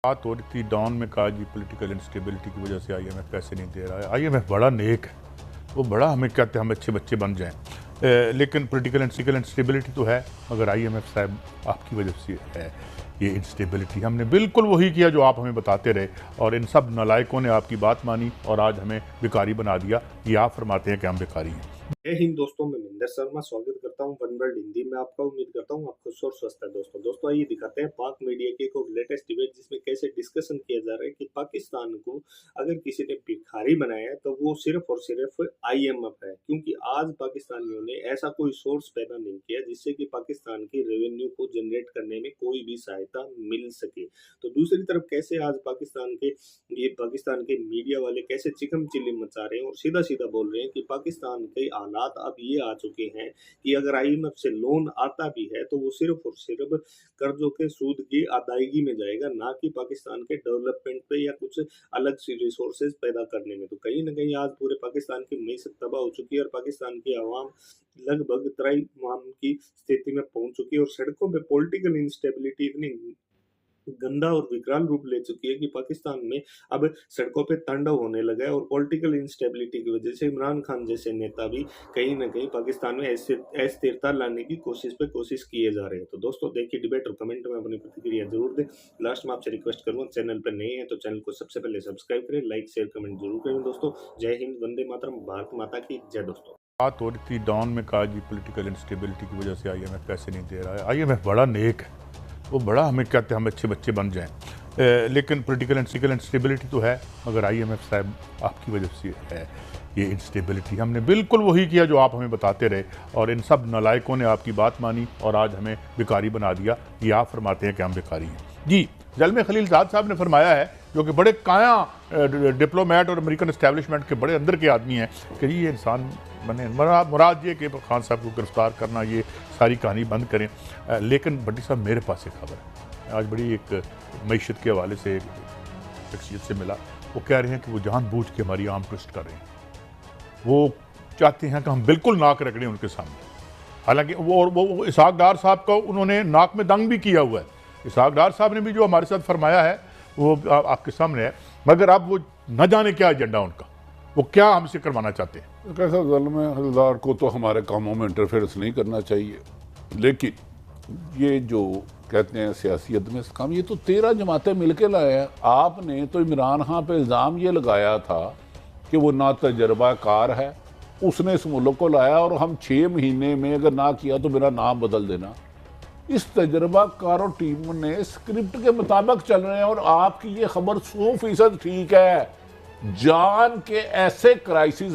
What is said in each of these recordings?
बात हो रही थी डॉन में कहा जी पॉलिटिकल इंस्टेबिलिटी की वजह से आईएमएफ पैसे नहीं दे रहा है। आईएमएफ बड़ा नेक है, वो बड़ा हमें कहते हैं हम अच्छे बच्चे बन जाएं, लेकिन पॉलिटिकल इंस्टेबिलिटी तो है, मगर आईएमएफ साहब आपकी वजह से है ये इंस्टेबिलिटी। हमने बिल्कुल वही किया जो आप हमें बताते रहे और इन सब नालायकों ने आपकी बात मानी और आज हमें भिखारी बना दिया। ये आप फरमाते हैं कि हम भिखारी हैं। जय हिंद दोस्तों, मैं महेंद्र शर्मा स्वागत करता हूं वन वर्ल्ड हिंदी में आपका। उम्मीद करता हूं आप खुश और स्वस्थ है। दोस्तों आइए दिखाते हैं पाक मीडिया के एक और लेटेस्ट डिबेट जिसमें कैसे डिस्कशन किया जा रहा है कि पाकिस्तान को अगर किसी ने भिखारी बनाया है तो वो सिर्फ और सिर्फ आईएमएफ है, क्योंकि आज पाकिस्तानियों ने ऐसा कोई सोर्स पैदा नहीं किया जिससे कि पाकिस्तान की रेवेन्यू को जनरेट करने में कोई भी सहायता मिल सके। तो दूसरी तरफ कैसे आज पाकिस्तान के मीडिया वाले कैसे चिकन चिल्ली मचा रहे हैं और सीधा सीधा बोल रहे हैं कि पाकिस्तान के हालात अब ये आ चुके हैं कि अगर आईएमएफ से लोन आता भी है तो वो सिर्फ और सिर्फ कर्जों के सूद की अदायगी में जाएगा, ना कि पाकिस्तान के डेवलपमेंट पे या कुछ अलग सी रिसोर्सेज पैदा करने में। तो कहीं ना कहीं आज पूरे पाकिस्तान की मईशत तबाह हो चुकी है और पाकिस्तान की आवाम लगभग त्राहिमाम की स्थिति में पहुंच चुकी है और सड़कों पे पॉलिटिकल इंस्टेबिलिटी इतनी गंदा और विकराल रूप ले चुकी है कि पाकिस्तान में अब सड़कों पे तांडव होने लगा है और पॉलिटिकल इंस्टेबिलिटी की वजह से इमरान खान जैसे नेता भी कहीं ना कहीं पाकिस्तान में अस्थिरता लाने की कोशिश किए जा रहे हैं। तो दोस्तों देखिए डिबेट और कमेंट में अपनी प्रतिक्रिया जरूर दें। लास्ट में आपसे रिक्वेस्ट करूंगा, चैनल पर नए हैं तो चैनल को सबसे पहले सब्सक्राइब करें, लाइक शेयर कमेंट जरूर करें। दोस्तों जय हिंद, वंदे मातरम, भारत माता की जय। दोस्तों बात हो रही थी डॉन में कहा जी पॉलिटिकल इंस्टेबिलिटी की वजह से आईएमएफ पैसे नहीं दे रहा है। आईएमएफ बड़ा नेक है, वो बड़ा हमें कहते हैं हम अच्छे बच्चे बन जाएं, लेकिन पॉलिटिकल इंस्टेबिलिटी तो है, मगर आईएमएफ साहब आपकी वजह से है ये इंस्टेबिलिटी। हमने बिल्कुल वही किया जो आप हमें बताते रहे और इन सब नालायकों ने आपकी बात मानी और आज हमें भिखारी बना दिया। ये आप फरमाते हैं कि हम भिखारी हैं। जी ज़ल्मे खलीलज़ाद साहब ने फरमाया है, जो कि बड़े काया डिप्लोमेट और अमेरिकन इस्टेब्लिशमेंट के बड़े अंदर के आदमी हैं, कि जी ये इंसान बने। मुराद ये कि खान साहब को गिरफ्तार करना, ये सारी कहानी बंद करें। लेकिन भट्टी साहब मेरे पास एक खबर है, आज बड़ी एक मईशत के हवाले से एक शख्सियत से मिला। वो कह रहे हैं कि वो जानबूझ के हमारी आर्म ट्विस्ट कर रहे हैं, वो चाहते हैं कि हम बिल्कुल नाक रगड़ें उनके सामने। हालांकि वो इसहाक डार साहब को उन्होंने नाक में दंग भी किया हुआ है। इसहाक डार साहब ने भी जो हमारे साथ फरमाया है वो आपके सामने है, मगर अब वो न जाने क्या एजेंडा उनका, वो क्या हमसे करवाना चाहते हैं। कैसा ज़ल्मे खलीलज़ाद को तो हमारे कामों में इंटरफेरेंस नहीं करना चाहिए, लेकिन ये जो कहते हैं सियासी अदम इस्तेकाम, ये तो 13 जमातें मिलके लाए हैं। आपने तो इमरान खान पे इल्ज़ाम ये लगाया था कि वो ना तजर्बाकार है, उसने इस मुल्क को लाया और हम 6 महीने में अगर ना किया तो मेरा नाम बदल देना। इस तजर्बाकार और टीम ने स्क्रिप्ट के मुताबिक चल रहे हैं और आपकी ये खबर 100% ठीक है। जान के ऐसे क्राइसिस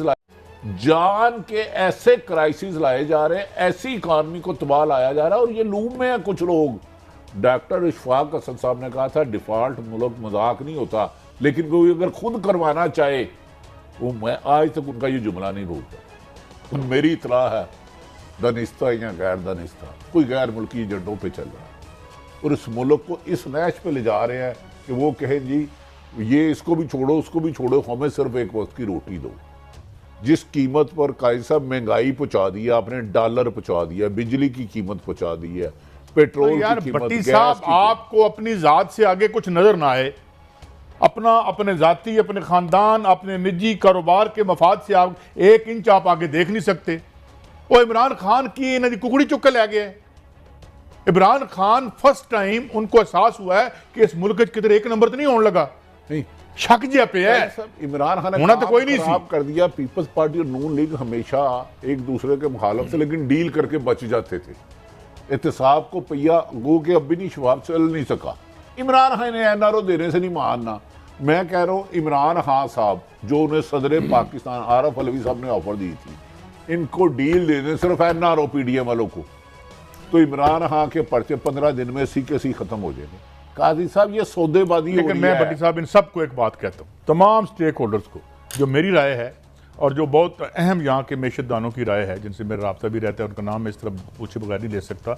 लाए जा रहे हैं, ऐसी इकानमी को तबाह लाया जा रहा है और ये लूम में है कुछ लोग। डॉक्टर इशफाक हसन साहब ने कहा था डिफॉल्ट मुल्क मजाक नहीं होता, लेकिन कोई अगर खुद करवाना चाहे, वो मैं आज तक उनका ये जुमला नहीं भूलता। मेरी इतला है दानिस्ता या गैर दानिस्ता कोई गैर मुल्की एजेंडों पे चल रहा है और इस मुल्क को इस नैश पे ले जा रहे हैं कि वो कहें जी ये इसको भी छोड़ो उसको भी छोड़ो, हमें सिर्फ एक वक्त की रोटी दो। जिस कीमत पर कायद साहब महंगाई पहुंचा दी है आपने, डॉलर पहुंचा दिया, बिजली की कीमत पहुंचा दी है, पेट्रोल तो यार की कीमत, भट्टी साहब आपको अपनी जात से आगे कुछ नजर ना आए, अपने जाती, अपने खानदान, अपने निजी कारोबार के मफाद से आप 1 इंच आप आगे देख नहीं सकते। वो इमरान खान की इन्हें कुकड़ी चुक के ले गए। इमरान खान फर्स्ट टाइम उनको एहसास हुआ है कि इस मुल्क किधर 1 नंबर तो नहीं होने लगा, नहीं शक जे पे है। इमरान खान होना तो कोई नहीं खराब कर दिया। पीपल्स पार्टी और नून लीग हमेशा एक दूसरे के मुखालिफ से लेकिन डील करके बच जाते थे। एहतसाब को पहिया गो के अब भी नहीं शबाब चल नहीं सका। इमरान खान ने एनआरओ देने से नहीं मानना। मैं कह रहा हूँ इमरान खान साहब जो उन्हें सदर पाकिस्तान आरफ अलवी साहब ने ऑफर दी थी, इनको डील देने सिर्फ एनआरओ पीडीएम वालों को, तो इमरान खान के पर्चे 15 दिन में सी के सी खत्म हो जाएंगे। काजी साहब ये सौदेबाजी हो रही है। लेकिन मैं भट्टी साहब इन सबको एक बात कहता हूँ, तमाम स्टेक होल्डर्स को, जो मेरी राय है और जो बहुत अहम यहाँ के मैशतदानों की राय है जिनसे मेरा राब्ता भी रहता है, उनका नाम मैं इस तरह पूछे बगैर नहीं ले सकता,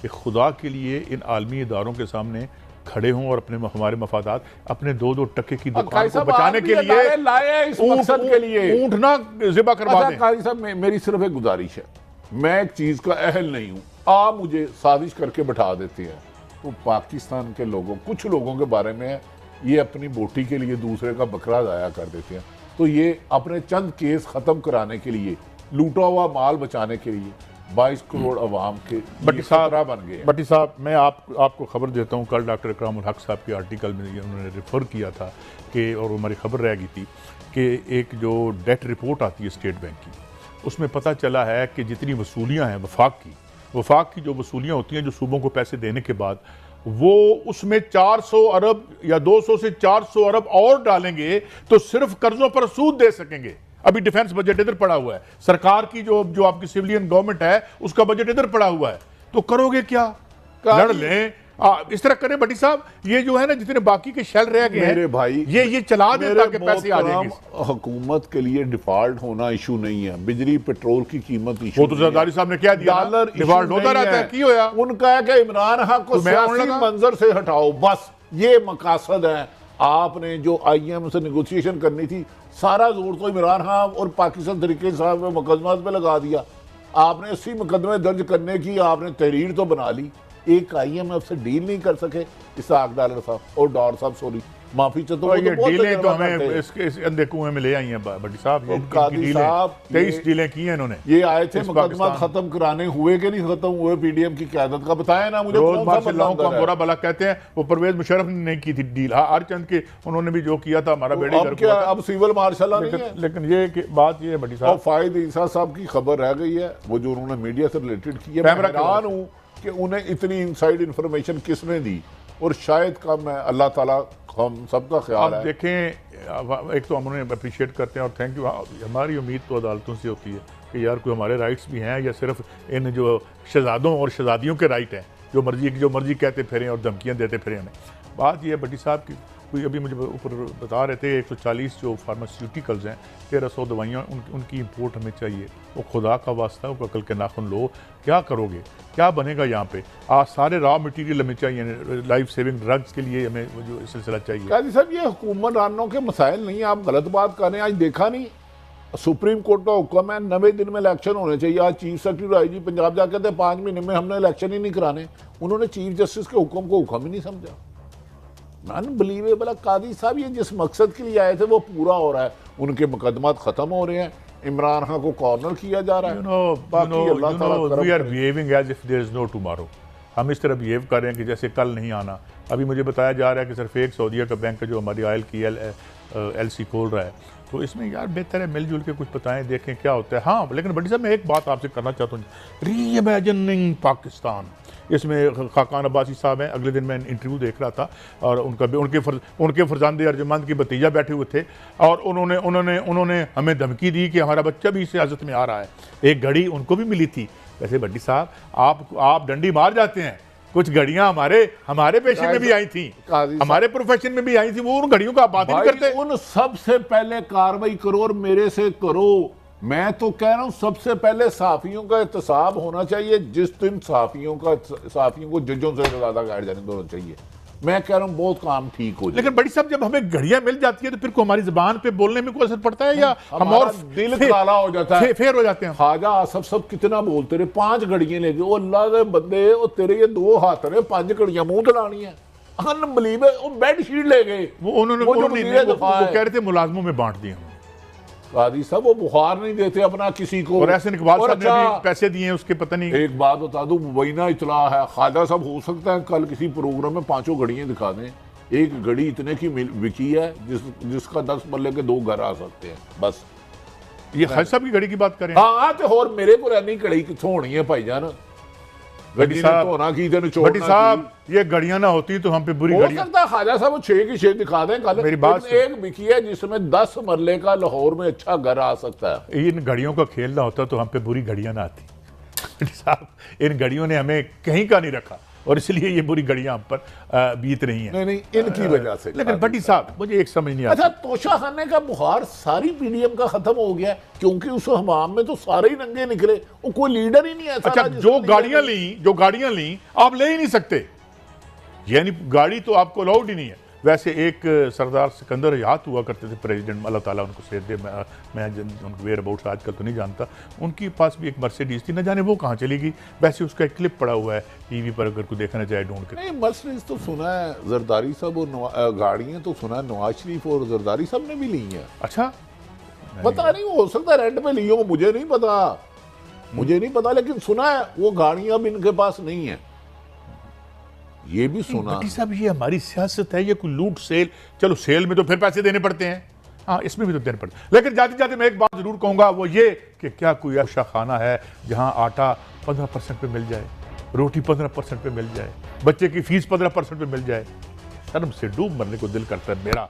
कि खुदा के लिए इन आलमी इदारों के सामने खड़े हों और अपने हमारे मफादात, अपने 2-2 टके की दुकान को बचाने के लिए लाए इस मकसद के लिए ऊंट ना ज़िबा करवा दें। काजी साहब मेरी सिर्फ एक गुजारिश है, मैं एक चीज का अहल नहीं हूं, आप मुझे साजिश करके बैठा देते हैं तो पाकिस्तान के लोगों, कुछ लोगों के बारे में ये अपनी बोटी के लिए दूसरे का बकरा ज़ाया कर देते हैं। तो ये अपने चंद केस ख़त्म कराने के लिए, लूटा हुआ माल बचाने के लिए 22 करोड़ अवाम के भट्टी साहब बन गए। भट्टी साहब, मैं आपको खबर देता हूँ, कल डॉक्टर इकरामुल हक साहब के आर्टिकल में उन्होंने रेफ़र किया था कि, और हमारी खबर रह गई थी कि एक जो डेट रिपोर्ट आती है स्टेट बैंक की, उसमें पता चला है कि जितनी वसूलियाँ हैं वफाक की जो वसूलियाँ होती हैं, जो सूबों को पैसे देने के बाद, वो उसमें 400 अरब या 200 से 400 अरब और डालेंगे तो सिर्फ कर्जों पर सूद दे सकेंगे। अभी डिफेंस बजट इधर पड़ा हुआ है, सरकार की जो आपकी सिविलियन गवर्नमेंट है उसका बजट इधर पड़ा हुआ है, तो करोगे क्या? लड़ लें, इस तरह करें भट्टी साहब। ये जो है ना, जितने बाकी के शेल रह गए मेरे हैं भाई, ये चला दें ताकि पैसे आ जाएंगे। हुकूमत के लिए डिफॉल्ट होना इशू नहीं है, बिजली पेट्रोल की कीमत इशू, वो तो जरदारी साहब ने क्या दिया, डॉलर डिफॉल्ट होता रहता है, की होया? उनका है कि इमरान खान को सियासी मंजर से हटाओ, बस ये मकासद है। आपने जो IMF से नेगोशिएशन करनी थी, सारा जोर तो इमरान खान और पाकिस्तान तरीके साहब में मुकदमात पे लगा दिया। आपने 80 मुकदमे दर्ज करने की आपने तहरीर तो बना ली, एक IMF से डील नहीं कर सके इसाक डालर साहब और डॉर साहब, सॉरी माफी चाहता हूं। ये डीलें तो हमें इस अंधे कुएं में ले आई हैं भट्टी साहब। ये कादी साहब 23 डीलें की हैं इन्होंने। ये आए थे मुकदमा खत्म कराने, हुए कि नहीं खत्म हुए? PDM की क़यादत का बताया ना मुझे। रोज माशाल्लाह को बुरा भला कहते हैं, वो परवेज मुशर्रफ ने नहीं की थी डील, हर चंद के उन्होंने भी जो किया था हमारा बेड़े अब क्या, अब सिविल मार्शल नहीं है। लेकिन ये बात ये है भट्टी साहब, फायद ईसा साहब की खबर रह गई है, वो जो उन्होंने मीडिया से रिलेटेड की है। मैं हैरान हूँ कि उन्हें इतनी इनसाइड इंफॉर्मेशन किसने दी, और शायद का मैं अल्लाह ताला हम सबका ख्याल है। देखें, एक तो हम उन्हें अप्रिशिएट करते हैं और थैंक यू। हमारी उम्मीद तो अदालतों से होती है कि यार कोई हमारे राइट्स भी हैं, या सिर्फ इन जो शहजादों और शहजादियों के राइट हैं जो मर्जी कहते फिरें और धमकियाँ देते फिरें हमें। बात यह है भट्टी साहब की, कोई अभी मुझे ऊपर बता रहे थे 140 जो फार्मास्यूटिकल्स हैं, 1300 दवाइयाँ उनकी इंपोर्ट हमें चाहिए। वो खुदा का वास्ता, वो अकल के नाखुन लो, क्या करोगे? क्या बनेगा यहाँ पे? आज सारे रॉ मटेरियल हमें चाहिए, लाइफ सेविंग ड्रग्स के लिए हमें जो सिलसिला चाहिए। काजी साहब, ये हुकूमरानों के मसाइल नहीं, आप गलत बात कर रहे हैं। आज देखा नहीं, सुप्रीम कोर्ट का हुक्म है 90 दिन में इलेक्शन होने चाहिए। आज चीफ सेक्रेटरी IG पंजाब जाकर थे 5 महीने में हमने इलेक्शन ही नहीं कराने। उन्होंने चीफ जस्टिस के हुक्म को हुक्म ही नहीं समझा। अनबिलीवेबल। कादी साहब, ये जिस मकसद के लिए आए थे वो पूरा हो रहा है, उनके मुकदमात खत्म हो रहे हैं, इमरान खान को कॉर्नर किया जा रहा है। We are behaving as if there is no tomorrow. हम इस तरह बिहेव कर रहे हैं कि जैसे कल नहीं आना। अभी मुझे बताया जा रहा है कि सिर्फ एक सऊदीया का बैंक जो हमारी ऑयल की LC खोल रहा है, तो इसमें यार बेहतर है मिलजुल के कुछ बताएं, देखें क्या होता है। हाँ, लेकिन भट्टी साहब मैं एक बात आपसे करना चाहता हूँ, री-इमेजिनिंग पाकिस्तान, इसमें खाकान अब्बासी साहब हैं। अगले दिन मैं इंटरव्यू देख रहा था और उनके फरजांदे अर्जुमंद की भतीजा बैठे हुए थे और उन्होंने हमें धमकी दी कि हमारा बच्चा भी इस सियासत में आ रहा है। एक घड़ी उनको भी मिली थी। वैसे भट्टी साहब, आप डंडी मार जाते हैं, कुछ घड़ियां हमारे पेशे में भी आई थी, हमारे प्रोफेशन में भी आई थी, वो उन घड़ियों का बात नहीं करते। उन सबसे पहले कार्रवाई करो और मेरे से करो। मैं तो कह रहा हूं सबसे पहले सहाफियों का एहतसाब होना चाहिए। जिस दिन सहाफियों को जजों से ज्यादा गाइडलाइन होना चाहिए। मैं कह रहा हूं बहुत काम ठीक हो जाए। लेकिन बड़ी साहब, जब हमें घड़ियां मिल जाती है तो फिर को हमारी जुबान पे बोलने में कोई असर पड़ता है, या हम और दिल काला हो जाता है, फेर हो जाते हैं? ख्वाजा आसफ सब कितना बोलते रहे, 5 घड़ियां लेके, वो अल्लाह के बंदे, वो तेरे ये 2 हाथ रहे, 5 घड़ियां मुंह दिलानी है। अनबिलीवेबल। वो बेड शीट ले गए, वो कह रहे थे मुलाजमों में बांट दिए। कादी साहब, वो बुखार नहीं देते अपना किसी को, और ऐसे इकबाल साहब ने भी पैसे दिए हैं उसके, पता नहीं। एक बात बता दूं, मुबैना इतला है, ख्वाजा साहब हो सकता है कल किसी प्रोग्राम में 5 घड़ियां दिखा दें। एक घड़ी इतने की बिकी है जिसका 10 मरले के 2 घर आ सकते हैं। बस ये ख्वाजा साहब की घड़ी की बात करें। हाँ, तो और मेरे को रहनी घड़ी कितों होनी है भाईजान? भट्टी साहब, ये घड़ियां ना होती तो हम पे बुरी घड़ियां। ख्वाजा साहब 6 की 6 दिखा दें कल। मेरी बात एक बिकी है जिसमें 10 मरले का लाहौर में अच्छा घर आ सकता है। इन घड़ियों का खेल ना होता तो हम पे बुरी घड़ियां ना आती। भट्टी साहब, इन घड़ियों ने हमें कहीं का नहीं रखा और इसलिए ये बुरी घड़ियां हम पर बीत रही हैं। नहीं, इनकी वजह से। लेकिन भट्टी साहब, मुझे एक समझ नहीं आता। अच्छा, तोशाखाने का बुखार सारी PDM का खत्म हो गया, क्योंकि उस हमाम में तो सारे ही नंगे निकले, वो कोई लीडर ही नहीं है। अच्छा, जो गाड़ियां ली आप ले ही नहीं सकते, यानी गाड़ी तो आपको अलाउड ही नहीं है। वैसे एक सरदार सिकंदर याद हुआ करते थे प्रेसिडेंट, अल्लाह ताला उनको सेहत दे, मैं उनको वेयर अबाउट्स आजकल तो नहीं जानता, उनके पास भी एक मर्सिडीज थी, न जाने वो कहाँ चली गई। वैसे उसका एक क्लिप पड़ा हुआ है टीवी पर, अगर कोई देखना चाहे ढूंढ के। नहीं, मर्सिडीज तो सुना है जरदारी साहब और गाड़ियाँ तो सुना है नवाज शरीफ और जरदारी साहब ने भी ली हैं। अच्छा, पता नहीं, हो सकता है रेंट पे ली हो, मुझे नहीं पता, लेकिन सुना है वो गाड़ियां भी इनके पास नहीं है, ये भी सुना। भट्टी साहब, ये हमारी सियासत है, ये कोई लूट सेल, चलो सेल में तो फिर पैसे देने पड़ते हैं, हाँ इसमें भी तो देने पड़ते हैं, लेकिन जाते जाते मैं एक बात जरूर कहूंगा, वो ये कि क्या कोई ऐसा खाना है जहां आटा 15% पे मिल जाए, रोटी 15% पे मिल जाए, बच्चे की फीस 15% पे मिल जाए? शर्म से डूब मरने को दिल करता है मेरा।